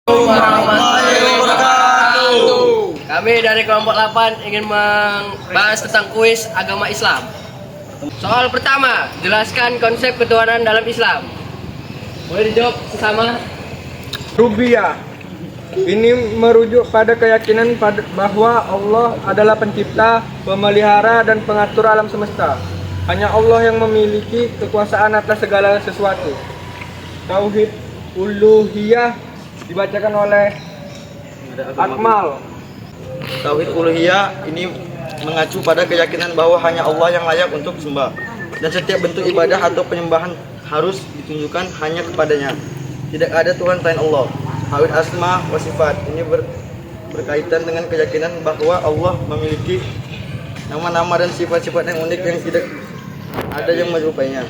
Warahmatullahi wabarakatuh. Kami dari kelompok 8 ingin membahas tentang kuis agama Islam. Soal pertama, jelaskan konsep ketuhanan dalam Islam. Boleh dijawab sesama? Rububiyah. Ini merujuk pada keyakinan bahwa Allah adalah pencipta, pemelihara, dan pengatur alam semesta. Hanya Allah yang memiliki kekuasaan atas segala sesuatu. Tauhid uluhiyah dibacakan oleh Akmal. Tauhid uluhiyah ini mengacu pada keyakinan bahwa hanya Allah yang layak untuk disembah, dan setiap bentuk ibadah atau penyembahan harus ditunjukkan hanya kepadanya. Tidak ada Tuhan selain Allah. Tauhid asma wa sifat ini berkaitan dengan keyakinan bahwa Allah memiliki nama-nama dan sifat-sifat yang unik yang tidak ada yang menyerupainya.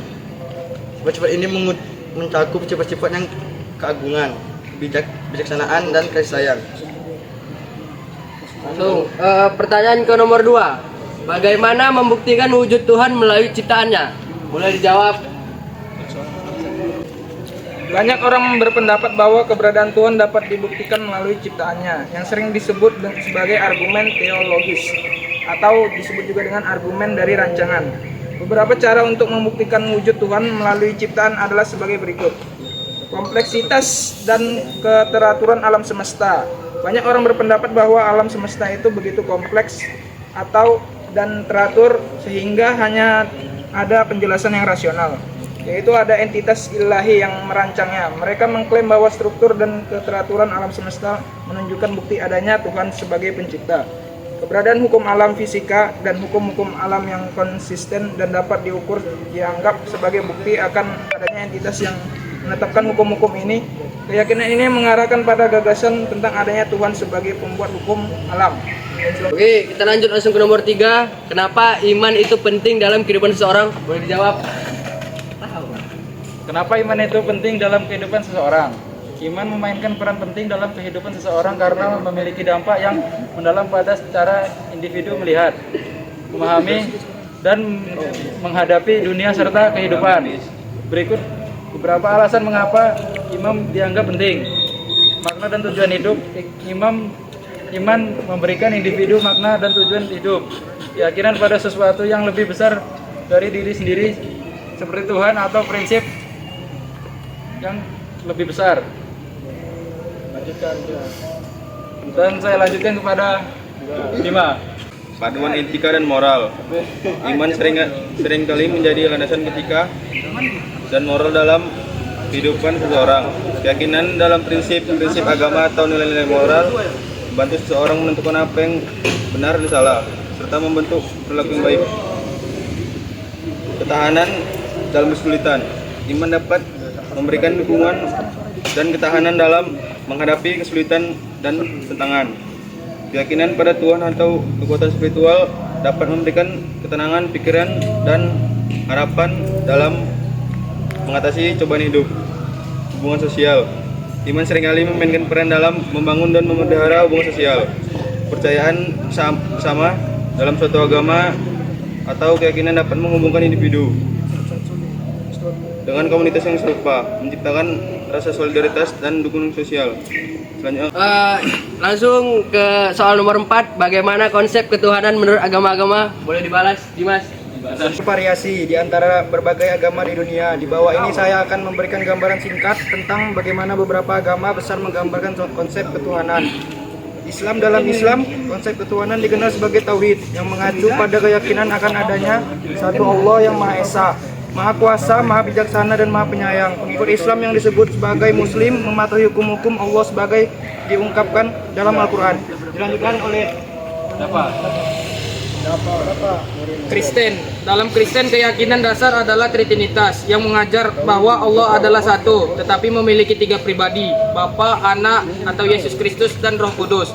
Sifat-sifat ini mencakup sifat-sifat yang keagungan, bijaksanaan, dan kasih sayang. Pertanyaan ke nomor 2. Bagaimana membuktikan wujud Tuhan melalui ciptaannya? Boleh dijawab? Banyak orang berpendapat bahwa keberadaan Tuhan dapat dibuktikan melalui ciptaannya, yang sering disebut sebagai argumen teologis atau disebut juga dengan argumen dari rancangan. Beberapa cara untuk membuktikan wujud Tuhan melalui ciptaan adalah sebagai berikut. Kompleksitas dan keteraturan alam semesta. Banyak orang berpendapat bahwa alam semesta itu begitu kompleks dan teratur sehingga hanya ada penjelasan yang rasional, yaitu ada entitas ilahi yang merancangnya. Mereka mengklaim bahwa struktur dan keteraturan alam semesta menunjukkan bukti adanya Tuhan sebagai pencipta. Keberadaan hukum alam fisika dan hukum-hukum alam yang konsisten dan dapat diukur dianggap sebagai bukti akan adanya entitas yang menetapkan hukum-hukum ini. Keyakinan ini mengarahkan pada gagasan tentang adanya Tuhan sebagai pembuat hukum alam. Oke, kita lanjut langsung ke nomor 3. Kenapa iman itu penting dalam kehidupan seseorang? Boleh dijawab? Kenapa iman itu penting dalam kehidupan seseorang? Iman memainkan peran penting dalam kehidupan seseorang karena memiliki dampak yang mendalam pada secara individu melihat, memahami, dan menghadapi dunia serta kehidupan. Berikut beberapa alasan mengapa iman dianggap penting. Makna dan tujuan hidup. Iman memberikan individu makna dan tujuan hidup. Keyakinan pada sesuatu yang lebih besar dari diri sendiri seperti Tuhan atau prinsip yang lebih besar. Dan saya lanjutkan kepada 5. Paduan etika dan moral. Iman seringkali menjadi landasan etika dan moral dalam kehidupan seseorang. Keyakinan dalam prinsip agama atau nilai-nilai moral membantu seseorang menentukan apa yang benar dan salah, serta membentuk perilaku yang baik. Ketahanan dalam kesulitan. Iman dapat memberikan dukungan dan ketahanan dalam menghadapi kesulitan dan tantangan. Keyakinan pada Tuhan atau kekuatan spiritual dapat memberikan ketenangan pikiran dan harapan dalam mengatasi cobaan hidup. Hubungan sosial. Iman seringkali memainkan peran dalam membangun dan memelihara hubungan sosial. Kepercayaan bersama dalam suatu agama atau keyakinan dapat menghubungkan individu dengan komunitas yang serupa, menciptakan rasa solidaritas dan dukungan sosial. Selanjutnya, langsung ke soal nomor 4. Bagaimana konsep ketuhanan menurut agama-agama? Boleh dibalas, Dimas? Variasi di antara berbagai agama di dunia. Di bawah ini saya akan memberikan gambaran singkat tentang bagaimana beberapa agama besar menggambarkan konsep ketuhanan. Dalam Islam, konsep ketuhanan dikenal sebagai tauhid yang mengacu pada keyakinan akan adanya satu Allah yang Maha Esa, Maha Kuasa, Maha Bijaksana, dan Maha Penyayang. Pengikut Islam yang disebut sebagai Muslim mematuhi hukum-hukum Allah sebagai diungkapkan dalam Al-Quran. Dilanjutkan oleh Kristen. Dalam Kristen, keyakinan dasar adalah Trinitas yang mengajar bahwa Allah adalah satu, tetapi memiliki 3 pribadi, Bapa, Anak, atau Yesus Kristus, dan Roh Kudus.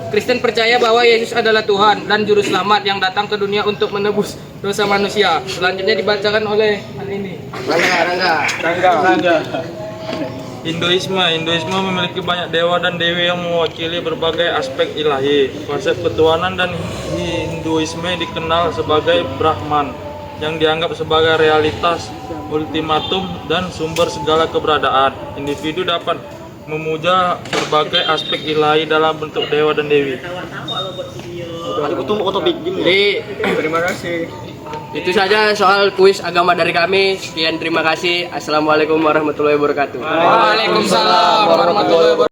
Kristen percaya bahwa Yesus adalah Tuhan dan Juru Selamat yang datang ke dunia untuk menebus dosa manusia. Selanjutnya dibacakan oleh Rangga. Hinduisme memiliki banyak dewa dan dewi yang mewakili berbagai aspek ilahi. Konsep ketuhanan dan Hinduisme dikenal sebagai Brahman, yang dianggap sebagai realitas, ultimatum, dan sumber segala keberadaan. Individu dapat memuja berbagai aspek ilahi dalam bentuk dewa dan dewi. Jadi Terima kasih. itu saja soal kuis agama dari kami. Sekian, terima kasih. Assalamualaikum warahmatullahi wabarakatuh. Waalaikumsalam warahmatullahi wabarakatuh.